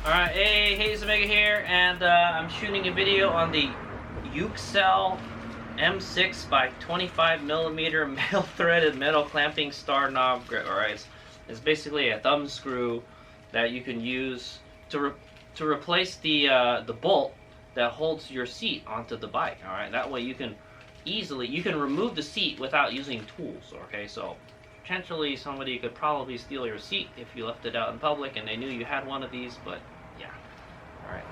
Alright, hey, Hayes Omega here, and I'm shooting a video on the Uxell M6 by 25mm metal threaded metal clamping star knob grip. Alright, it's basically a thumb screw that you can use to replace the bolt that holds your seat onto the bike. Alright, that way you can remove the seat without using tools. Okay, so potentially somebody could probably steal your seat if you left it out in public and they knew you had one of these, but yeah. Alright,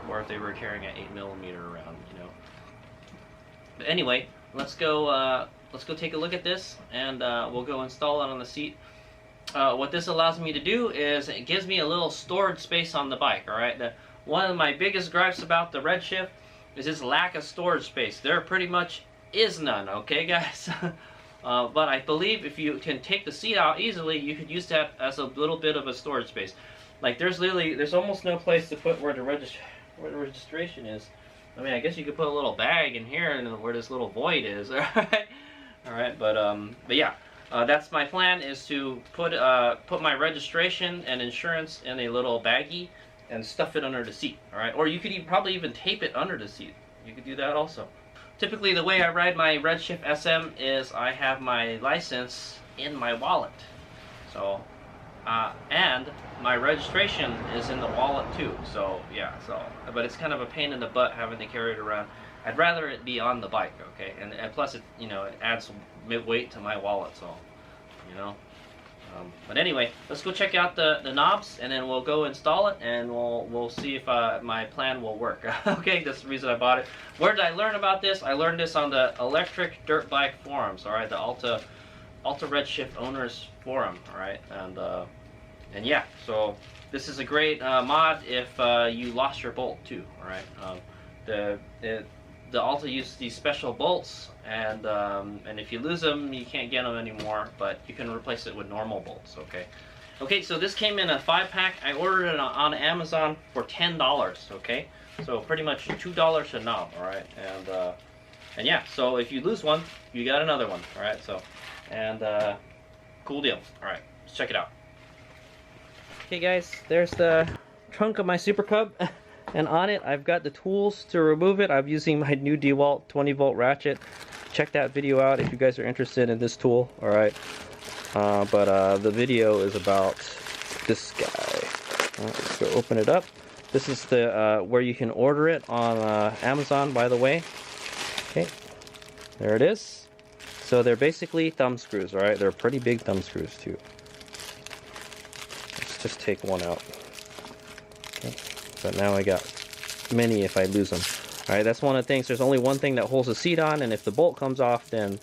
or if they were carrying an 8mm around, you know. But anyway, let's go take a look at this, and we'll go install it on the seat. What this allows me to do is it gives me a little storage space on the bike. Alright, one of my biggest gripes about the Redshift is its lack of storage space. There pretty much is none, okay guys? But I believe if you can take the seat out easily, you could use that as a little bit of a storage space. Like there's almost no place to put where the registration is. I mean, I guess you could put a little bag in here and where this little void is. Alright, but yeah, that's my plan, is to put my registration and insurance in a little baggie and stuff it under the seat. Alright, or you could probably even tape it under the seat. You could do that also. Typically, the way I ride my Redshift SM is I have my license in my wallet. So, and my registration is in the wallet too. So, yeah, but it's kind of a pain in the butt having to carry it around. I'd rather it be on the bike, okay? And plus, it adds weight to my wallet, so, you know. But anyway, let's go check out the knobs, and then we'll go install it, and we'll see if my plan will work. Okay, that's the reason I bought it. Where did I learn about this? I learned this on the electric dirt bike forums. All right, the Alta Redshift owners forum. All right, and yeah, so this is a great mod if you lost your bolt too. All right, the Alta uses these special bolts, and if you lose them, you can't get them anymore, but you can replace it with normal bolts, okay? Okay, so this came in a 5-pack. I ordered it on Amazon for $10, okay? So pretty much $2 a knob, all right? And yeah, so if you lose one, you got another one, all right? So, and cool deal. All right, let's check it out. Okay, guys, there's the trunk of my Super Cub. And on it, I've got the tools to remove it. I'm using my new DeWalt 20-volt ratchet. Check that video out if you guys are interested in this tool. All right, but the video is about this guy. Let's go open it up. This is the where you can order it on Amazon, by the way. Okay, there it is. So they're basically thumb screws. All right, they're pretty big thumb screws too. Let's just take one out. Okay. But now I got many if I lose them. Alright, that's one of the things. There's only one thing that holds the seat on, and if the bolt comes off, then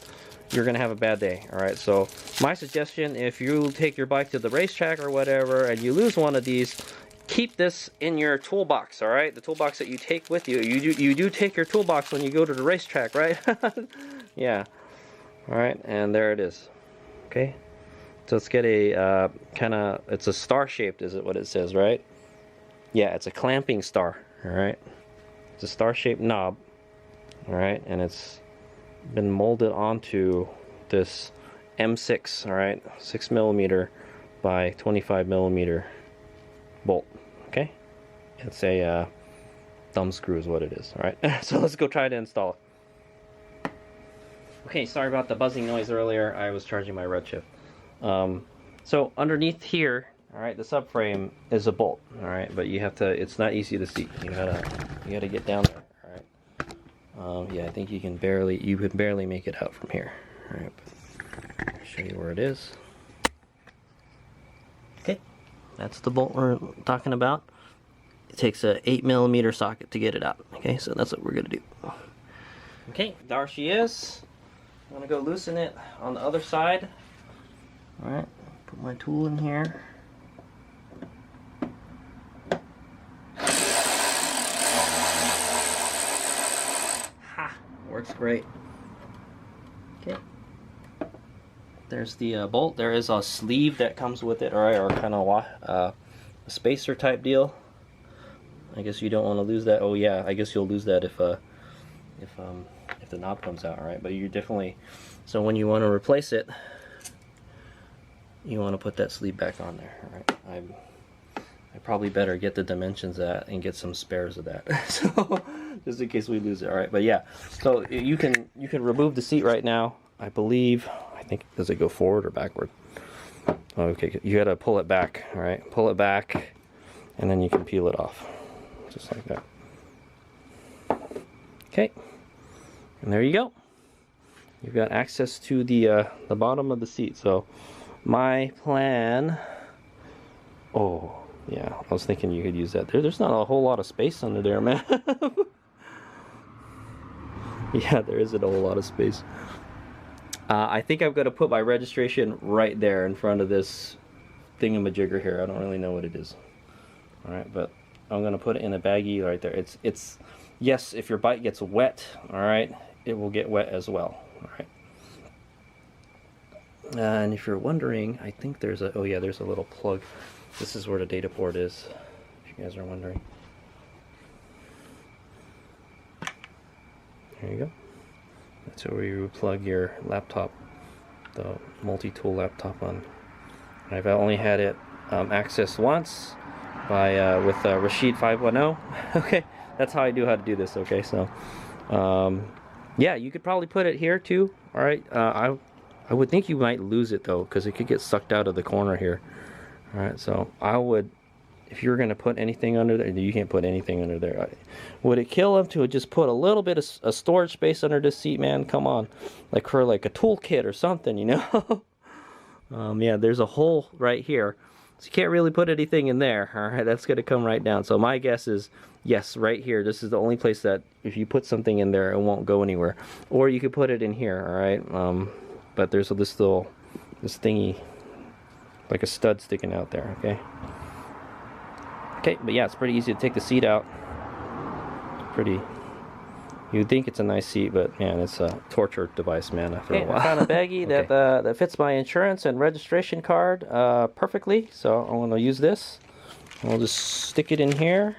you're going to have a bad day. Alright, so my suggestion, if you take your bike to the racetrack or whatever, and you lose one of these, keep this in your toolbox, alright? The toolbox that you take with you. You do take your toolbox when you go to the racetrack, right? Yeah. Alright, and there it is. Okay? So let's get a it's a star-shaped, is it what it says, right? Yeah, it's a clamping star, alright? It's a star-shaped knob, alright? And it's been molded onto this M6, alright? 6mm by 25mm bolt, okay? It's a thumb screw is what it is, alright? So let's go try to install it. Okay, sorry about the buzzing noise earlier. I was charging my Redshift. So underneath here, alright, the subframe is a bolt, alright, but you have to, it's not easy to see. You gotta get down there, alright. Yeah, I think you can barely make it out from here. Alright, I'll show you where it is. Okay, that's the bolt we're talking about. It takes a 8mm socket to get it out. Okay, so that's what we're gonna do. Okay, there she is. I'm gonna go loosen it on the other side. Alright, put my tool in here. Works great. Okay. There's the bolt. There is a sleeve that comes with it, alright, or kind of a spacer type deal. I guess you don't want to lose that. Oh yeah, I guess you'll lose that if the knob comes out, alright. But you definitely, so when you want to replace it, you want to put that sleeve back on there, alright. I probably better get the dimensions of that and get some spares of that. So just in case we lose it. All right, but yeah. So you can remove the seat right now. I believe. I think, does it go forward or backward? Okay, you gotta pull it back. All right, pull it back, and then you can peel it off, just like that. Okay, and there you go. You've got access to the bottom of the seat. So my plan. Oh yeah, I was thinking you could use that. There's not a whole lot of space under there, man. Yeah, there isn't a whole lot of space. I think I'm gonna put my registration right there in front of this thingamajigger here. I don't really know what it is. All right, but I'm gonna put it in a baggie right there. It's yes, if your bike gets wet, all right, it will get wet as well. All right. And if you're wondering, I think there's a, oh yeah, there's a little plug. This is where the data port is, if you guys are wondering. There you go. That's where you plug your laptop, the multi-tool laptop on. I've only had it accessed once by with Rashid 510. Okay, that's how I do how to do this. Okay, so yeah, you could probably put it here too. All right, I would think you might lose it though, because it could get sucked out of the corner here. All right, so I would, if you're going to put anything under there, you can't put anything under there. Would it kill him to just put a little bit of storage space under this seat, man? Come on, like for like a toolkit or something, you know? Yeah, there's a hole right here, so you can't really put anything in there. All right, that's going to come right down. So my guess is yes, right here. This is the only place that if you put something in there, it won't go anywhere. Or you could put it in here. All right, but there's this thingy, like a stud sticking out there. Okay, but yeah, it's pretty easy to take the seat out. Pretty, you'd think it's a nice seat, but man, it's a torture device, man, after a while. I found a baggie okay. that fits my insurance and registration card perfectly, so I'm going to use this. I'll just stick it in here,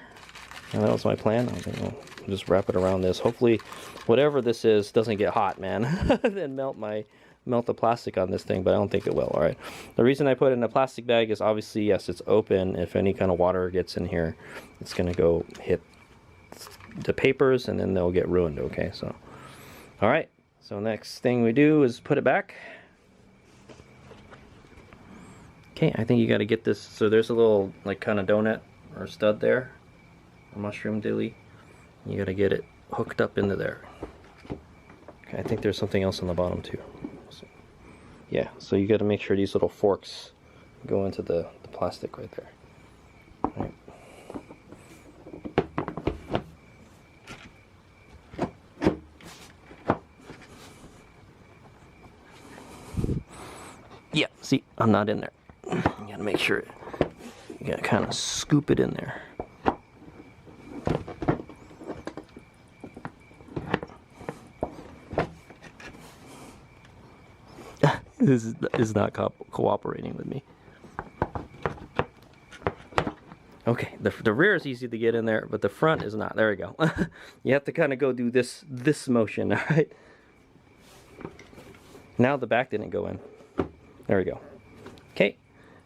and that was my plan. I'll just wrap it around this. Hopefully, whatever this is doesn't get hot, man, then melt the plastic on this thing, but I don't think it will. All right, the reason I put it in a plastic bag is obviously, yes, it's open. If any kind of water gets in here, it's gonna go hit the papers and then they'll get ruined. Okay, so all right, so next thing we do is put it back. Okay, I think you got to get this, so there's a little like kind of donut or stud there, a mushroom dilly. You got to get it hooked up into there. Okay, I think there's something else on the bottom too. Yeah, so you got to make sure these little forks go into the plastic right there. All right. Yeah, see, I'm not in there. You got to make sure you got to kind of scoop it in there. This is not cooperating with me. Okay, the rear is easy to get in there, but the front is not. There we go. You have to kind of go do this motion, all right? Now the back didn't go in. There we go. Okay,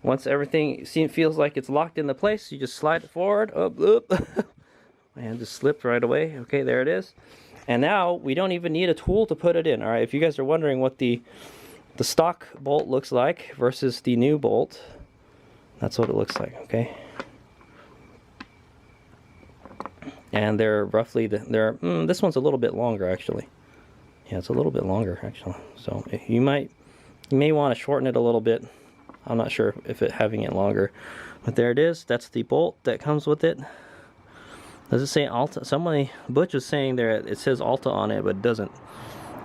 once everything feels like it's locked into place, you just slide it forward. Up. My hand just slipped right away. Okay, there it is. And now we don't even need a tool to put it in. All right, if you guys are wondering what the stock bolt looks like versus the new bolt, that's what it looks like. Okay, and they're roughly this one's a little bit longer actually. Yeah, it's a little bit longer actually, so you may want to shorten it a little bit. I'm not sure if having it longer, but there it is. That's the bolt that comes with it. Does it say Alta? Somebody, Butch was saying there it says Alta on it, but it doesn't.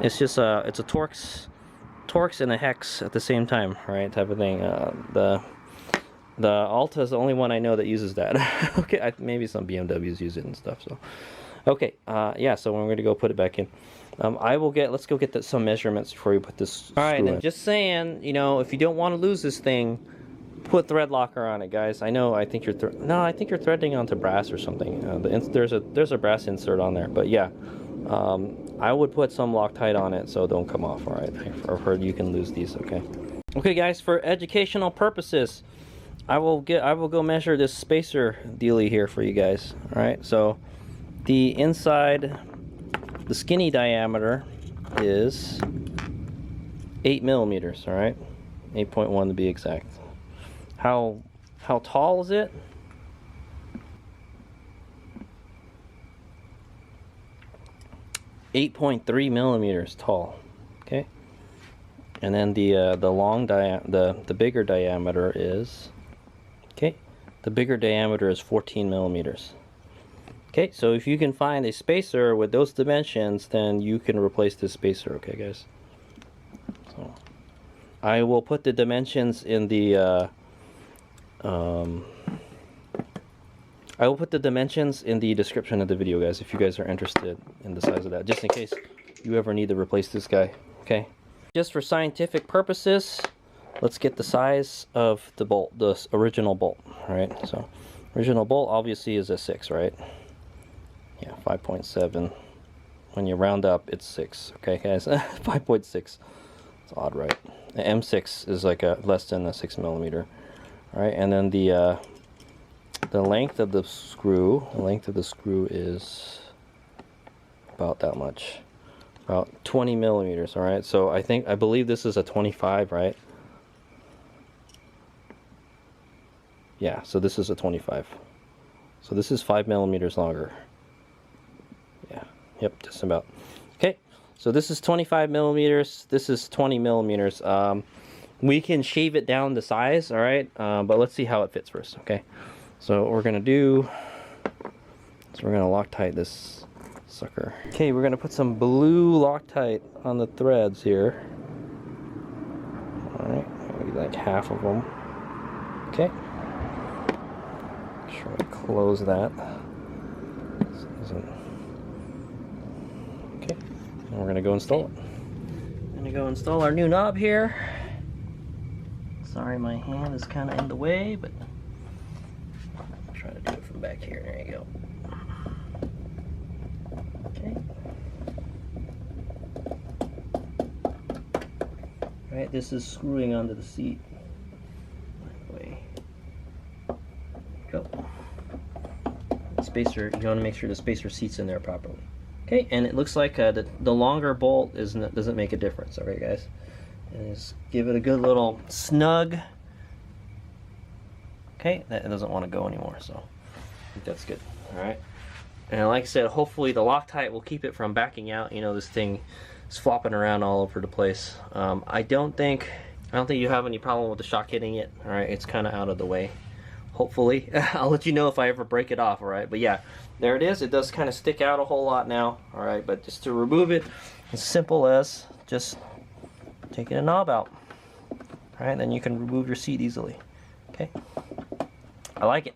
It's just it's a Torx and a hex at the same time, right? Type of thing. The Alta is the only one I know that uses that. Okay, maybe some BMWs use it and stuff. So, okay, yeah. So we're going to go put it back in. Let's go get some measurements before we put this. All right, and just saying, you know, if you don't want to lose this thing, put thread locker on it, guys. I think you're threading onto brass or something. There's a brass insert on there, but yeah, I would put some Loctite on it so don't come off. All right, I've heard you can lose these. Okay, guys, for educational purposes, I will go measure this spacer dealie here for you guys. All right, so the inside, the skinny diameter is 8 millimeters. All right, 8.1 to be exact. How tall is it? .3 millimeters tall. Okay, and then the bigger diameter is, okay, the bigger diameter is 14 millimeters. Okay, so if you can find a spacer with those dimensions, then you can replace this spacer. Okay, guys. So I will put the dimensions in the I will put the dimensions in the description of the video, guys, if you guys are interested in the size of that, just in case you ever need to replace this guy. Okay, just for scientific purposes, let's get the size of the bolt, the original bolt. All right, so original bolt obviously is a 6, right? Yeah, 5.7. When you round up, it's 6. Okay, guys, 5.6. It's odd, right? The M6 is like a less than a 6 millimeter. All right, and then the length of the screw, is about that much, about 20 millimeters. All right, so I believe this is a 25, right? Yeah, so this is a 25. So this is 5 millimeters longer. Yeah, yep, just about. Okay, so this is 25 millimeters. This is 20 millimeters. We can shave it down to size, all right? But let's see how it fits first, okay? So what we're gonna do is we're gonna Loctite this sucker. Okay, we're gonna put some blue Loctite on the threads here. All right, maybe like half of them. Okay. Make sure we close that. Okay, and we're gonna go install it. I'm gonna go install our new knob here. Sorry, my hand is kind of in the way, but I'll try to do it from back here. There you go. Okay. All right, this is screwing onto the seat. Way. Go. The spacer. You want to make sure the spacer seats in there properly. Okay, and it looks like the longer bolt doesn't make a difference. All right, guys. And just give it a good little snug. Okay, that doesn't want to go anymore, so I think that's good. All right, and like I said, hopefully the Loctite will keep it from backing out. You know, this thing is flopping around all over the place. I don't think you have any problem with the shock hitting it. All right, it's kind of out of the way. Hopefully, I'll let you know if I ever break it off. All right, but yeah, there it is. It does kind of stick out a whole lot now. All right, but just to remove it, as simple as just taking a knob out. Alright, then you can remove your seat easily. Okay, I like it.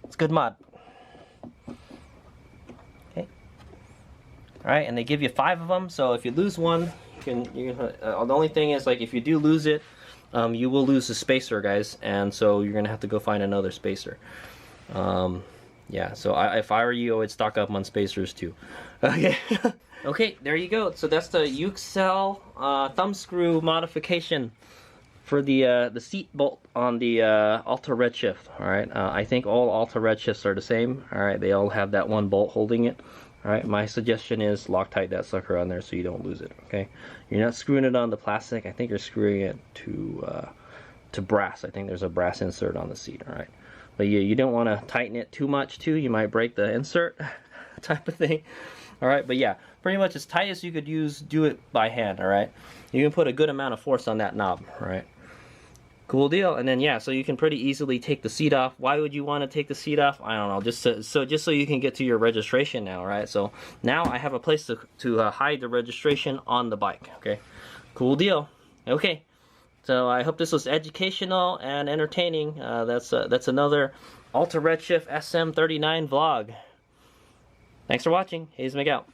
It's good mod. Okay. Alright, and they give you 5 of them, so if you lose one, you can the only thing is, like, if you do lose it, you will lose the spacer, guys, and so you're gonna have to go find another spacer. Yeah, so if I were you, I would stock up on spacers too. Okay. Okay, there you go. So that's the Uxell Thumbscrew modification for the seat bolt on the Alta Redshift. All right, I think all Alta Redshifts are the same. All right, they all have that one bolt holding it. All right, my suggestion is Loctite that sucker on there so you don't lose it. Okay, you're not screwing it on the plastic. I think you're screwing it to brass. I think there's a brass insert on the seat. All right, but you don't want to tighten it too much too. You might break the insert type of thing. All right, but yeah, pretty much as tight as you could do it by hand. All right, you can put a good amount of force on that knob. All right, cool deal. And then yeah, so you can pretty easily take the seat off. Why would you want to take the seat off? I don't know, just so you can get to your registration now. All right, so now I have a place to hide the registration on the bike. Okay, cool deal. Okay, so I hope this was educational and entertaining. That's another Alta Redshift SM39 vlog. Thanks for watching. Hayes Make out.